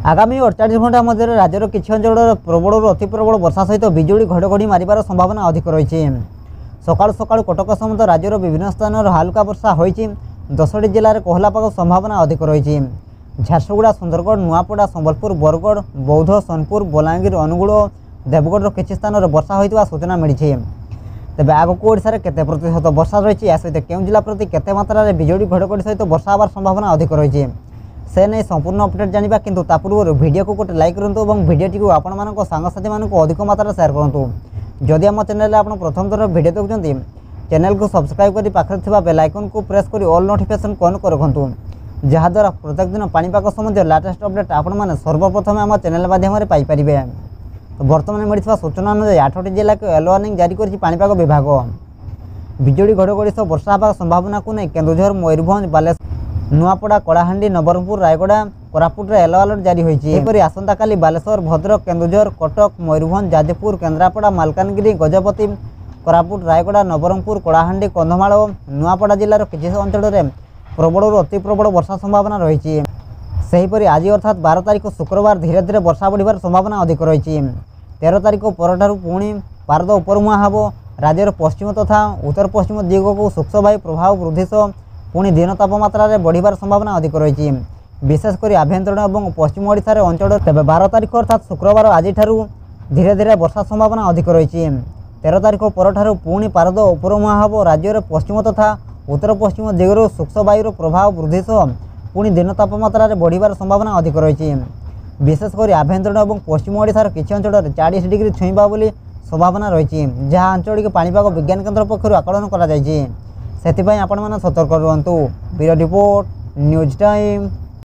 आगामी 48 घंटा मध्य राज्यर किसी अंचल प्रबल अति प्रबल वर्षा सहित बिजुली घड़घड़ी मारिबार संभावना अधिक रही। सकाळु सकाळु कटक समेत राज्यर विभिन्न स्थान हालुका वर्षा होती। 10टी जिले में कोहला पाग संभावना अधिक रही। झारसुगुड़ा, सुंदरगढ़, नुआपड़ा, संबलपुर, बरगढ़, बौद्ध, सोनपुर, बलांगीर, अनुगुल, देवगढ़ किसी स्थान वर्षा होता सूचना मिली। तेज आगक ओडिशा केते प्रतिशत वर्षा रही, या सहित केउं जिला प्रति केते मात्रा बिजुली घड़घड़ी सहित वर्षा होबार संभावना अधिक रही से नहीं संपूर्ण अपडेट जानिबा। किंतु ता पूर्व वीडियो को गोटे लाइक करंतु और वीडियोटी को आपण मानक सांगसाथी मानक अधिक मात्रा शेयर करंतु। जदि आम चैनल आपण प्रथम थर वीडियो देखुछंती चैनल को सब्सक्राइब करी पाखरे थिबा बेल आइकन को प्रेस करी ऑल नोटिफिकेशन ऑन कर रखंतु, जहा द्वारा प्रत्येक दिन पाणीपाग संबंधी लेटेस्ट अपडेट आपण माने सर्वप्रथम आम चैनल माध्यम पाई परिबे। वर्तमान मिलथिबा सूचना अनुसार 8टी जिला को येलो वार्निंग जारी करछि पाणीपाग विभाग। बिजुली घड़घड़ी सह वर्षा होबार संभावना को नहीं केन्दुझर, मयूरभंज, बालेश्वर, नुआपड़ा, कलाहांडी, नवरंगपुर, रायगड़ा, कोरापुट येलो अलर्ट जारी होती। आसंता काली बालेश्वर, भद्रक, केन्दुझर, कटक, मयूरभंज, जाजपुर, केन्द्रापड़ा, मालकानगिरी, गजपति, कोरापुट, रायगड़ा, नवरंगपुर, कलाहांडी, कंधमाल और नुआपड़ा जिलार किसी अंचल में प्रबल अति प्रबल वर्षा संभावना रही। सेहीपरि आज अर्थात 12 तारिख शुक्रवार धीरे धीरे वर्षा बढ़िबार संभावना अधिक रही। 13 तारिख पर पुणी पारद उपरमुआ हम। राज्यर पश्चिम तथा उत्तर पश्चिम दिग को शुष्क वायु प्रभाव वृद्धि सह पुणी दिन तापमात्रा बढ़िबार संभावना अधिक रही। विशेषकर आभ्यंतरीण और पश्चिम ओडिशार अंचल तेज 12 तारिख अर्थात शुक्रवार आज धीरे धीरे वर्षा संभावना अधिक रही। 13 तारिख पर पुणी पारद उपरमुआ हम। राज्यर पश्चिम तथा उत्तर पश्चिम दिगर शुष्क वायुर प्रभाव वृद्धि सह पुणी दिन तापमात्रा बढ़िबार संभावना अधिक रही। विशेषकर आभ्यंतरीण और पश्चिम ओडिशार किसी अंचल 40 डिग्री छुईबा बोली संभावना रही, जहाँ आंचलिक पाणीपाग विज्ञान केन्द्र पक्षर आकलन कर सतर्क रुहतु। Bureau report, news time.